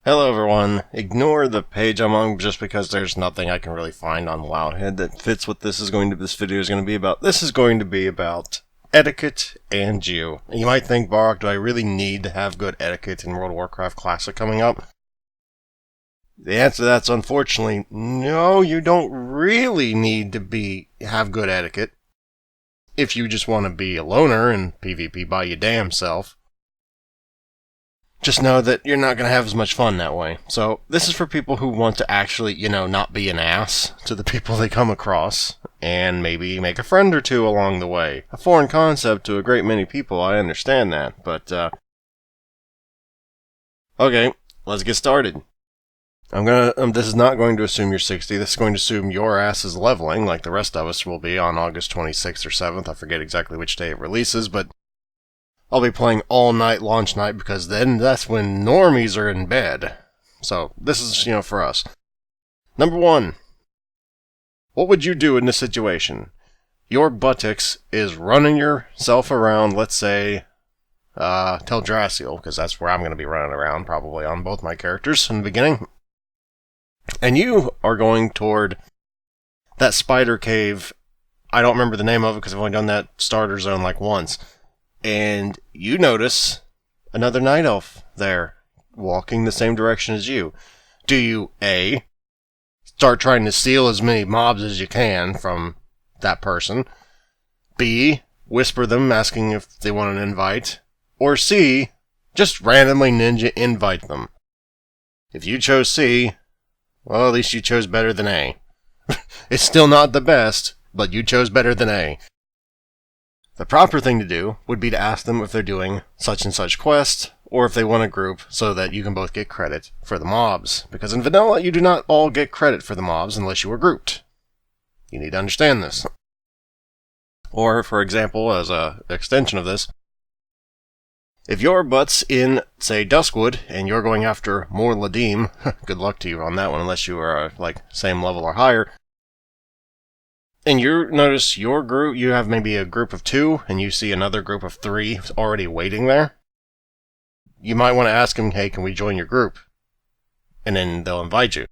Hello everyone. Ignore the page I'm on just because there's nothing I can really find on Wowhead that fits what this video is going to be about. This is going to be about etiquette and you. You might think, Barak, do I really need to have good etiquette in World of Warcraft Classic coming up? The answer to that's unfortunately no, you don't really need to have good etiquette if you just want to be a loner and PvP by your damn self. Just know that you're not going to have as much fun that way. So, this is for people who want to actually, not be an ass to the people they come across, and maybe make a friend or two along the way. A foreign concept to a great many people, I understand that, but, okay, let's get started. This is not going to assume you're 60, this is going to assume your ass is leveling, like the rest of us will be on August 26th or 7th, I forget exactly which day it releases, but I'll be playing all night launch night because then that's when normies are in bed. So, this is, for us. Number 1. What would you do in this situation? Your buttocks is running yourself around, let's say, Teldrassil, because that's where I'm going to be running around, probably on both my characters in the beginning. And you are going toward that spider cave. I don't remember the name of it because I've only done that starter zone like once. And you notice another night elf there, walking the same direction as you. Do you, A, start trying to steal as many mobs as you can from that person? B, whisper them, asking if they want an invite? Or C, just randomly ninja invite them? If you chose C, well, at least you chose better than A. It's still not the best, but you chose better than A. The proper thing to do would be to ask them if they're doing such and such quest, or if they want a group so that you can both get credit for the mobs. Because in vanilla, you do not all get credit for the mobs unless you are grouped. You need to understand this. Or, for example, as an extension of this, if your butt's in, say, Duskwood, and you're going after more Ladim, good luck to you on that one unless you are, same level or higher, and you notice your group, you have maybe a group of 2, and you see another group of 3 already waiting there. You might want to ask them, hey, can we join your group? And then they'll invite you.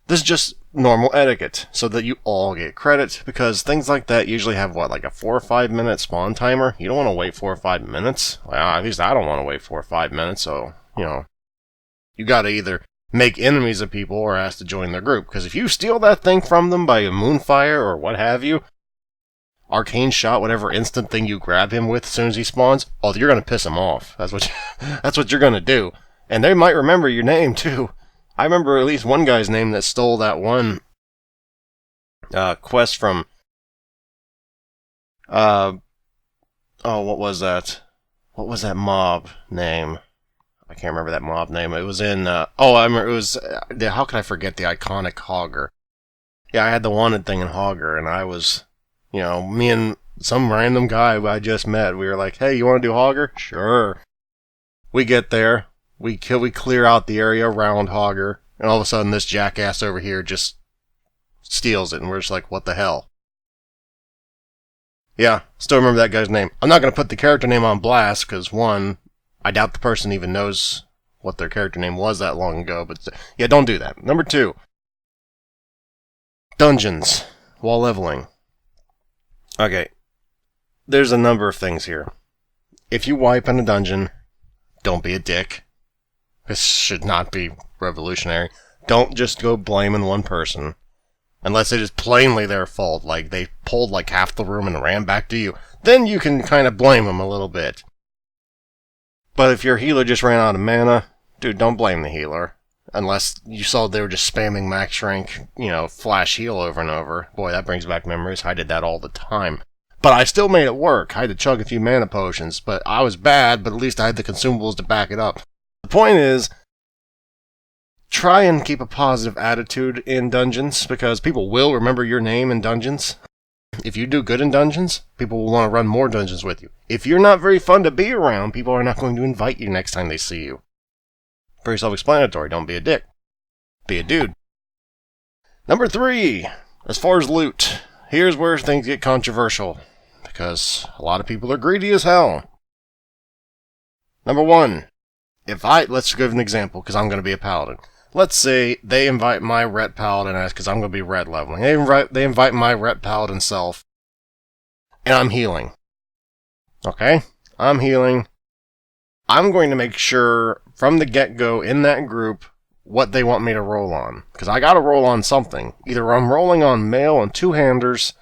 This is just normal etiquette, so that you all get credit, because things like that usually have, like a 4 or 5 minute spawn timer? You don't want to wait 4 or 5 minutes. Well, at least I don't want to wait 4 or 5 minutes, so, you gotta either make enemies of people or ask to join their group. Because if you steal that thing from them by a moonfire or what have you, arcane shot, whatever instant thing you grab him with as soon as he spawns, you're going to piss him off. That's what you're going to do. And they might remember your name too. I remember at least one guy's name that stole that one quest from what was that? What was that mob name? I can't remember that mob name. It was in, I remember it was, how could I forget the iconic Hogger? Yeah, I had the wanted thing in Hogger, and I was, me and some random guy I just met, we were like, hey, you want to do Hogger? Sure. We get there, we clear out the area around Hogger, and all of a sudden this jackass over here just steals it, and we're just like, what the hell? Yeah, still remember that guy's name. I'm not going to put the character name on blast, because one, I doubt the person even knows what their character name was that long ago, but yeah, don't do that. Number 2. Dungeons while leveling. Okay, there's a number of things here. If you wipe in a dungeon, don't be a dick. This should not be revolutionary. Don't just go blaming one person. Unless it is plainly their fault, like they pulled half the room and ran back to you. Then you can kind of blame them a little bit. But if your healer just ran out of mana, dude, don't blame the healer. Unless you saw they were just spamming max rank, flash heal over and over. Boy, that brings back memories. I did that all the time. But I still made it work. I had to chug a few mana potions. But I was bad, but at least I had the consumables to back it up. The point is, try and keep a positive attitude in dungeons, because people will remember your name in dungeons. If you do good in dungeons, people will want to run more dungeons with you. If you're not very fun to be around, people are not going to invite you next time they see you. Very self-explanatory. Don't be a dick. Be a dude. Number 3. As far as loot, here's where things get controversial, because a lot of people are greedy as hell. Number 1. let's give an example, because I'm going to be a paladin. Let's say they invite my ret paladin as, because I'm going to be ret leveling. They invite my ret paladin self, and I'm healing. Okay? I'm healing. I'm going to make sure from the get-go in that group what they want me to roll on. Because I got to roll on something. Either I'm rolling on mail and two-handers,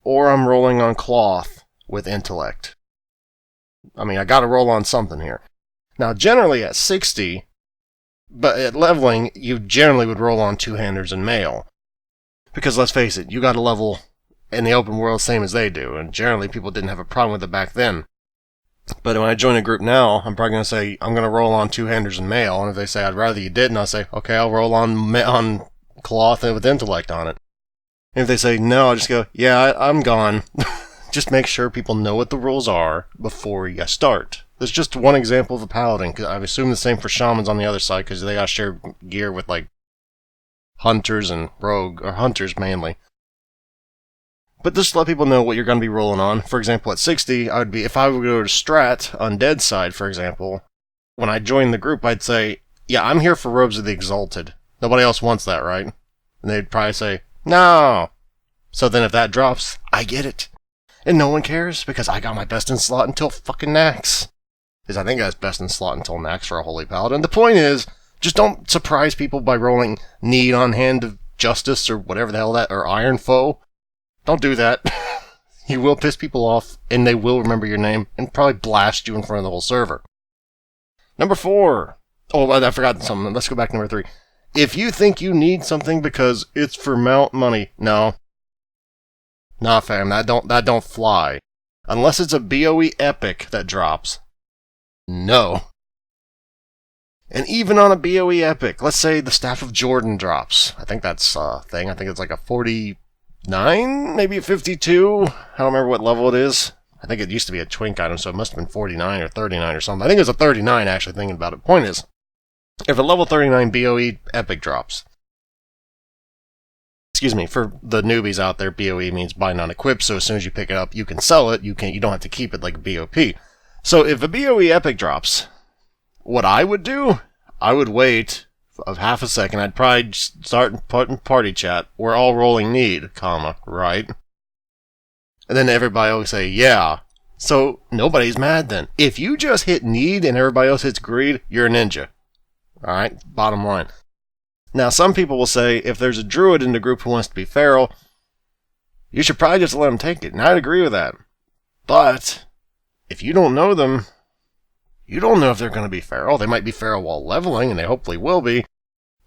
or I'm rolling on cloth with intellect. I mean, I got to roll on something here. Now, generally at 60, but at leveling, you generally would roll on two-handers and mail. Because let's face it, you got to level in the open world same as they do, and generally people didn't have a problem with it back then. But when I join a group now, I'm probably going to say, I'm going to roll on two-handers and mail, and if they say, I'd rather you didn't, I'll say, okay, I'll roll on cloth and with intellect on it. And if they say no, I'll just go, yeah, I'm gone. Just make sure people know what the rules are before you start. There's just one example of a paladin, because I assume the same for shamans on the other side, because they got to share gear with, like, hunters and rogue, or hunters mainly. But just let people know what you're going to be rolling on. For example, at 60, if I would go to Strat, Undead side, for example, when I join the group, I'd say, yeah, I'm here for Robes of the Exalted. Nobody else wants that, right? And they'd probably say, no. So then if that drops, I get it. And no one cares, because I got my best in slot until fucking Nax. Because I think I was best in slot until Nax for a Holy Paladin. The point is, just don't surprise people by rolling Need on Hand of Justice, or whatever the hell that, or Iron Foe. Don't do that. You will piss people off, and they will remember your name, and probably blast you in front of the whole server. Number 4. Oh, I forgot something. Let's go back to number 3. If you think you need something because it's for mount money, no. Nah, fam, that don't fly. Unless it's a BOE epic that drops. No. And even on a BOE epic, let's say the Staff of Jordan drops. I think that's a thing. I think it's like a 49, maybe a 52. I don't remember what level it is. I think it used to be a twink item, so it must have been 49 or 39 or something. I think it was a 39, actually, thinking about it. Point is, if a level 39 BOE epic drops, excuse me, for the newbies out there, BOE means buy not equipped, so as soon as you pick it up, you can sell it. You don't have to keep it like a BOP. So if a BOE epic drops, what I would do, I would wait of half a second. I'd probably start putting party chat. We're all rolling need, comma, right? And then everybody will say, yeah. So nobody's mad then. If you just hit need and everybody else hits greed, you're a ninja. Alright, bottom line. Now, some people will say, if there's a druid in the group who wants to be feral, you should probably just let them take it. And I'd agree with that. But if you don't know them, you don't know if they're going to be feral. They might be feral while leveling, and they hopefully will be.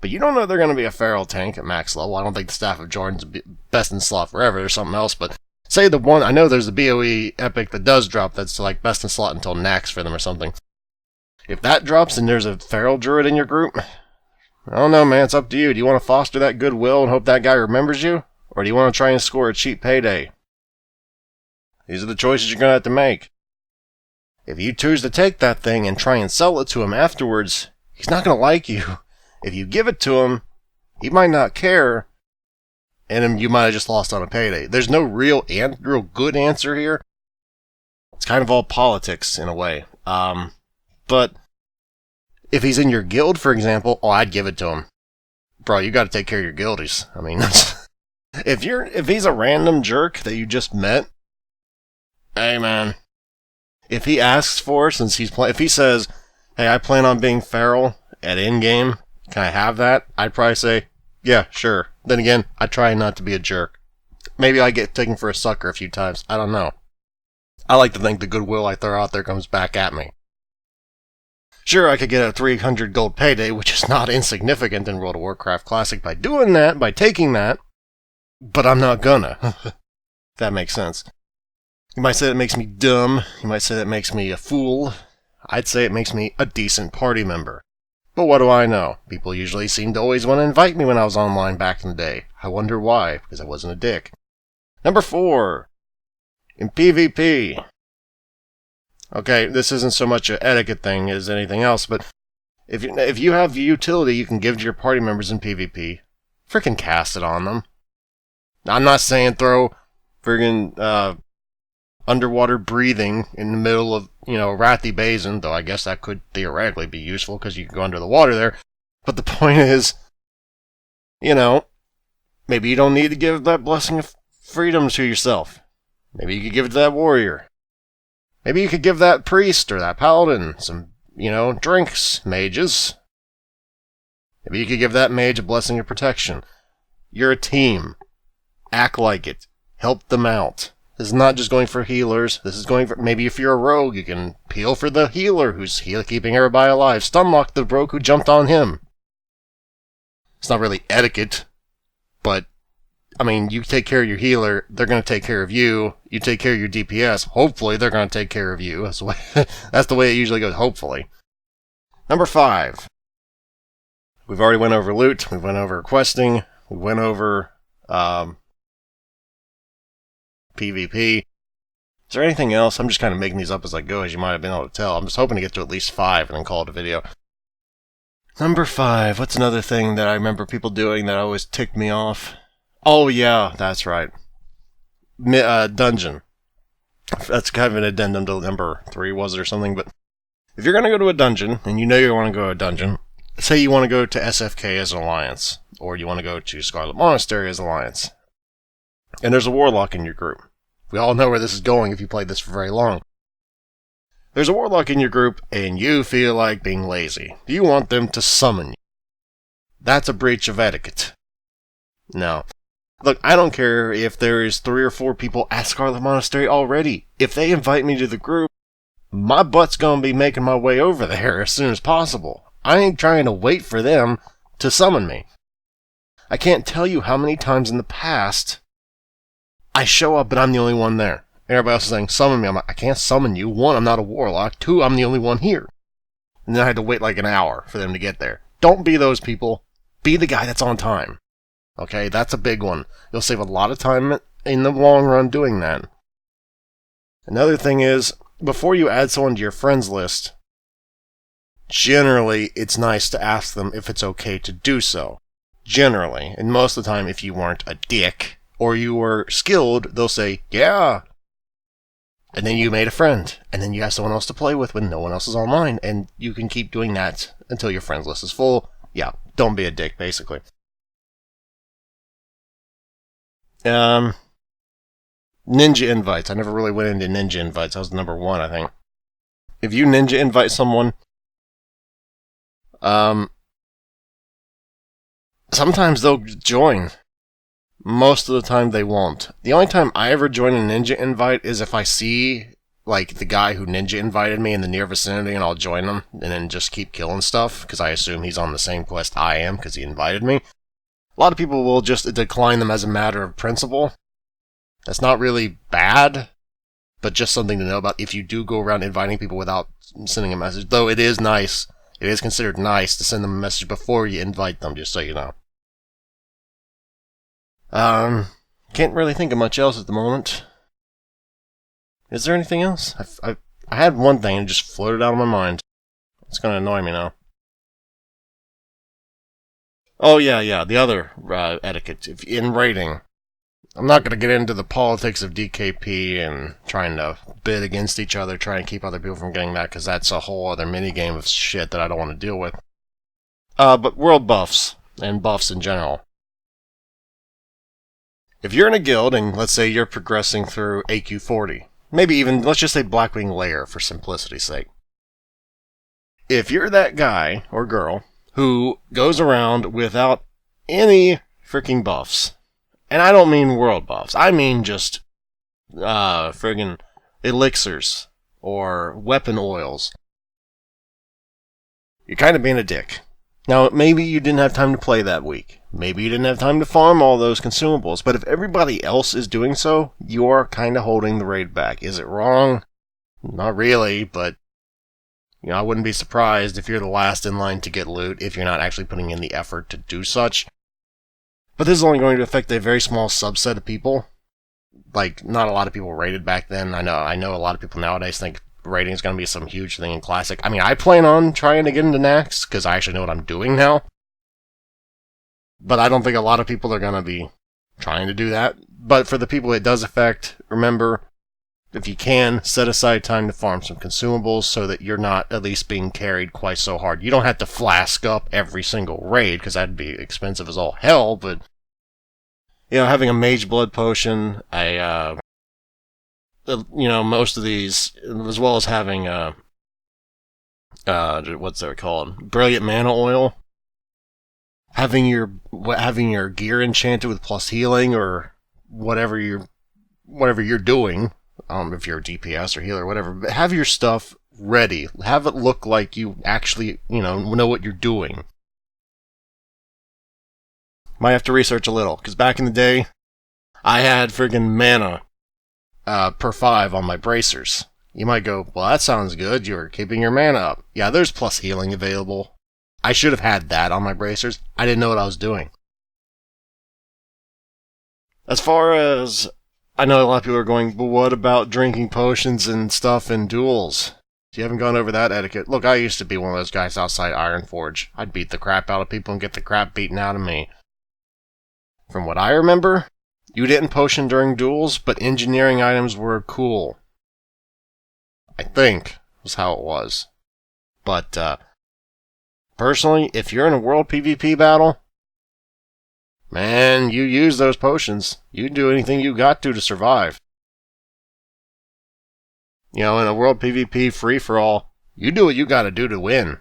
But you don't know they're going to be a feral tank at max level. I don't think the Staff of Jordan's best in slot forever or something else. But say the one, I know there's a BOE epic that does drop that's like best in slot until Nax for them or something. If that drops and there's a feral druid in your group, I don't know, man. It's up to you. Do you want to foster that goodwill and hope that guy remembers you? Or do you want to try and score a cheap payday? These are the choices you're going to have to make. If you choose to take that thing and try and sell it to him afterwards, he's not going to like you. If you give it to him, he might not care, and you might have just lost on a payday. There's no real good answer here. It's kind of all politics in a way. But if he's in your guild, for example, I'd give it to him. Bro, you got to take care of your guildies. I mean, if he's a random jerk that you just met, hey man, if he asks for, if he says, hey, I plan on being feral at in-game, can I have that? I'd probably say, yeah, sure. Then again, I try not to be a jerk. Maybe I get taken for a sucker a few times. I don't know. I like to think the goodwill I throw out there comes back at me. Sure, I could get a 300 gold payday, which is not insignificant in World of Warcraft Classic by doing that, by taking that, but I'm not gonna. If that makes sense. You might say that makes me dumb. You might say that makes me a fool. I'd say it makes me a decent party member. But what do I know? People usually seem to always want to invite me when I was online back in the day. I wonder why, because I wasn't a dick. Number 4. In PvP. Okay, this isn't so much an etiquette thing as anything else, but if you have utility you can give to your party members in PvP, frickin' cast it on them. I'm not saying throw friggin' underwater breathing in the middle of, Rathi Basin, though I guess that could theoretically be useful because you can go under the water there. But the point is, maybe you don't need to give that blessing of freedom to yourself. Maybe you could give it to that warrior. Maybe you could give that priest or that paladin some, drinks, mages. Maybe you could give that mage a blessing of protection. You're a team. Act like it. Help them out. This is not just going for healers. This is going for... Maybe if you're a rogue, you can heal for the healer who's keeping everybody alive. Stunlock the rogue who jumped on him. It's not really etiquette, but, you take care of your healer, they're going to take care of you. You take care of your DPS, hopefully they're going to take care of you. That's the way it usually goes, hopefully. Number 5. We've already went over loot, we went over questing, we went over PvP. Is there anything else? I'm just kind of making these up as I go, as you might have been able to tell. I'm just hoping to get to at least 5 and then call it a video. Number 5, what's another thing that I remember people doing that always ticked me off? Oh yeah, that's right. Dungeon. That's kind of an addendum to number 3, was it, or something, but if you're going to go to a dungeon, and you want to go to a dungeon, say you want to go to SFK as an alliance, or you want to go to Scarlet Monastery as alliance, and there's a warlock in your group. We all know where this is going if you played this for very long. There's a warlock in your group, and you feel like being lazy. You want them to summon you. That's a breach of etiquette. No. Look, I don't care if there is 3 or 4 people at Scarlet Monastery already. If they invite me to the group, my butt's gonna be making my way over there as soon as possible. I ain't trying to wait for them to summon me. I can't tell you how many times in the past I show up and I'm the only one there. Everybody else is saying, summon me. I'm like, I can't summon you. 1, I'm not a warlock. 2, I'm the only one here. And then I had to wait like an hour for them to get there. Don't be those people. Be the guy that's on time. Okay, that's a big one. You'll save a lot of time in the long run doing that. Another thing is, before you add someone to your friends list, generally it's nice to ask them if it's okay to do so. Generally. And most of the time, if you weren't a dick, or you were skilled, they'll say, yeah. And then you made a friend, and then you have someone else to play with when no one else is online, and you can keep doing that until your friends list is full. Yeah, don't be a dick, basically. Ninja invites. I never really went into ninja invites. That was number 1, I think. If you ninja invite someone, sometimes they'll join. Most of the time they won't. The only time I ever join a ninja invite is if I see, the guy who ninja invited me in the near vicinity, and I'll join him, and then just keep killing stuff, because I assume he's on the same quest I am, because he invited me. A lot of people will just decline them as a matter of principle. That's not really bad, but just something to know about if you do go around inviting people without sending a message. Though it is nice, it is considered nice to send them a message before you invite them, just so you know. Can't really think of much else at the moment. Is there anything else? I had one thing and it just floated out of my mind. It's gonna annoy me now. Oh yeah, the other etiquette. In raiding, I'm not gonna get into the politics of DKP and trying to bid against each other, trying to keep other people from getting that, because that's a whole other minigame of shit that I don't want to deal with. But world buffs, and buffs in general. If you're in a guild, and let's say you're progressing through AQ40, maybe even, let's just say Blackwing Lair for simplicity's sake. If you're that guy, or girl, who goes around without any freaking buffs, and I don't mean world buffs, I mean just, friggin' elixirs, or weapon oils, you're kind of being a dick. Now, maybe you didn't have time to play that week. Maybe you didn't have time to farm all those consumables. But if everybody else is doing so, you're kind of holding the raid back. Is it wrong? Not really, but I wouldn't be surprised if you're the last in line to get loot if you're not actually putting in the effort to do such. But this is only going to affect a very small subset of people. Not a lot of people raided back then. I know a lot of people nowadays think raiding is going to be some huge thing in Classic. I mean, I plan on trying to get into Nax, because I actually know what I'm doing now. But I don't think a lot of people are going to be trying to do that. But for the people it does affect, remember, if you can, set aside time to farm some consumables so that you're not at least being carried quite so hard. You don't have to flask up every single raid, because that'd be expensive as all hell, but, having a mage blood potion, most of these, as well as having, what's that called? Brilliant mana oil. Having your gear enchanted with plus healing, or whatever you're doing, if you're a DPS or healer or whatever, but have your stuff ready. Have it look like you actually, know what you're doing. Might have to research a little, because back in the day, I had friggin' mana per 5 on my bracers. You might go, well, that sounds good, you're keeping your mana up. Yeah, there's plus healing available. I should have had that on my bracers. I didn't know what I was doing. As far as, I know a lot of people are going, but what about drinking potions and stuff in duels? You haven't gone over that etiquette. Look, I used to be one of those guys outside Ironforge. I'd beat the crap out of people and get the crap beaten out of me. From what I remember, you didn't potion during duels, but engineering items were cool. I think was how it was. But, personally, if you're in a world PvP battle, man, you use those potions. You do anything you got to survive. In a world PvP free-for-all, you do what you gotta do to win.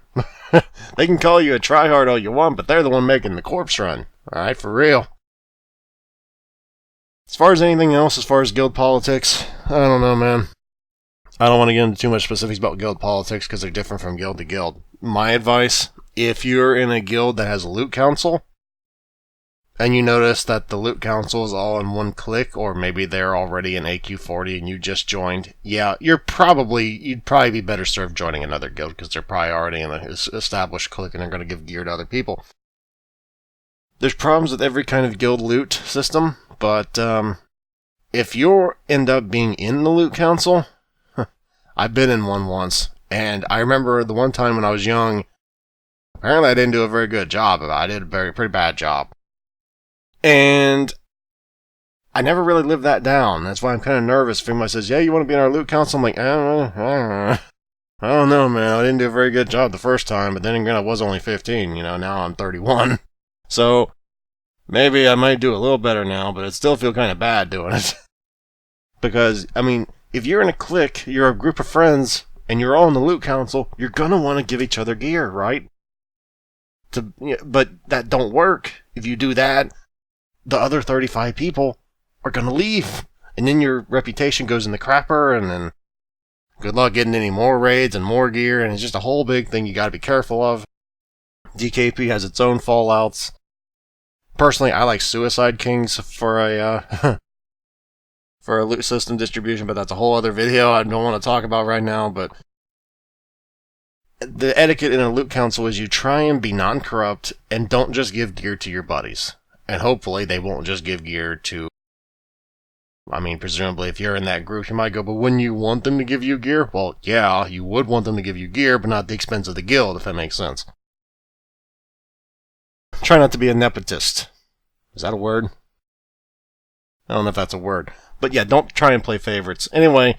They can call you a tryhard all you want, but they're the one making the corpse run. Alright, for real. As far as anything else, as far as guild politics, I don't know, man. I don't want to get into too much specifics about guild politics, because they're different from guild to guild. My advice, if you're in a guild that has a loot council, and you notice that the loot council is all in one clique, or maybe they're already in AQ40 and you just joined, yeah, you'd probably be better served joining another guild, because they're probably already in an established clique and they're going to give gear to other people. There's problems with every kind of guild loot system, but if you end up being in the loot council, I've been in one once, and I remember the one time when I was young, apparently I didn't do a very good job, but I did a pretty bad job. And I never really lived that down. That's why I'm kind of nervous. If anyone says, yeah, you want to be in our loot council? I'm like, I don't know, man. I didn't do a very good job the first time, but then again, I was only 15, now I'm 31. So, maybe I might do a little better now, but it still feel kind of bad doing it. Because, if you're in a clique, you're a group of friends, and you're all in the loot council, you're gonna want to give each other gear, right? But that don't work. If you do that, the other 35 people are gonna leave, and then your reputation goes in the crapper, and then good luck getting any more raids and more gear, and it's just a whole big thing you gotta be careful of. DKP has its own fallouts. Personally, I like Suicide Kings for a for a loot system distribution, but that's a whole other video I don't want to talk about right now. But the etiquette in a loot council is you try and be non-corrupt and don't just give gear to your buddies. And hopefully they won't just give gear to... presumably if you're in that group, you might go, but wouldn't you want them to give you gear? Well, yeah, you would want them to give you gear, but not at the expense of the guild, if that makes sense. Try not to be a nepotist. Is that a word? I don't know if that's a word. But yeah, don't try and play favorites. Anyway,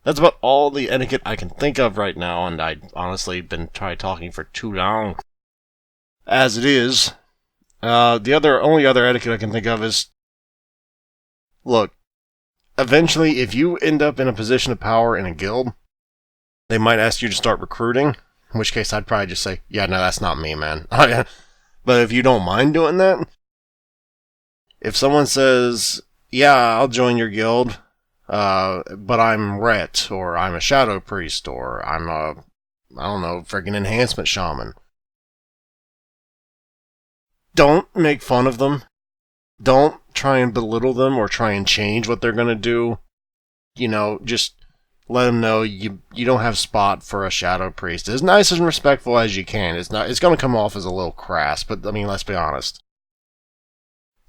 that's about all the etiquette I can think of right now, and I've honestly been talking for too long. As it is, the only other etiquette I can think of is, look, eventually, if you end up in a position of power in a guild, they might ask you to start recruiting, in which case I'd probably just say, yeah, no, that's not me, man. But if you don't mind doing that, if someone says, yeah, I'll join your guild, but I'm Ret, or I'm a Shadow Priest, or I'm a, freaking Enhancement Shaman. Don't make fun of them. Don't try and belittle them or try and change what they're gonna do. Just let them know you don't have spot for a Shadow Priest. As nice and respectful as you can. It's gonna come off as a little crass, but let's be honest.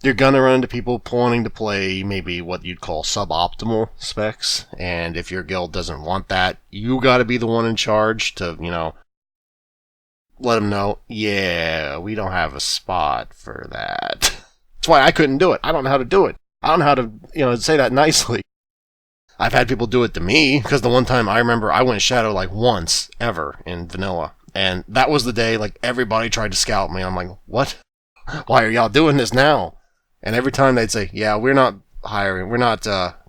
You're gonna run into people wanting to play maybe what you'd call suboptimal specs, and if your guild doesn't want that, you gotta be the one in charge to, let them know, yeah, we don't have a spot for that. That's why I couldn't do it. I don't know how to do it. I don't know how to, say that nicely. I've had people do it to me, because the one time I remember I went shadow like once ever in vanilla. And that was the day like everybody tried to scout me. I'm like, what? Why are y'all doing this now? And every time they'd say, yeah, we're not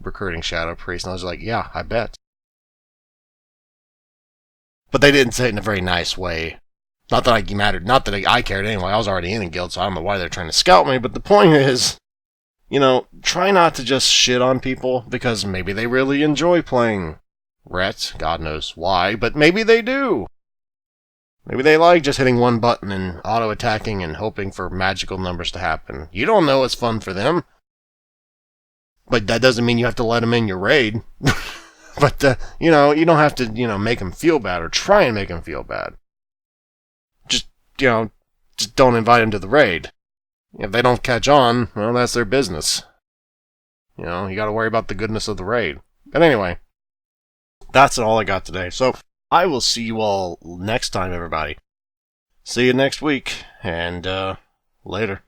recruiting shadow priests. And I was like, yeah, I bet. But they didn't say it in a very nice way. Not that I mattered, not that I cared anyway. I was already in a guild, so I don't know why they're trying to scout me. But the point is, try not to just shit on people, because maybe they really enjoy playing Ret. God knows why, but maybe they do. Maybe they like just hitting one button and auto-attacking and hoping for magical numbers to happen. You don't know it's fun for them. But that doesn't mean you have to let them in your raid. But, you don't have to, make them feel bad or try and make them feel bad. Just don't invite them to the raid. If they don't catch on, well, that's their business. You gotta worry about the goodness of the raid. But anyway, that's all I got today. So, I will see you all next time, everybody. See you next week, and, later.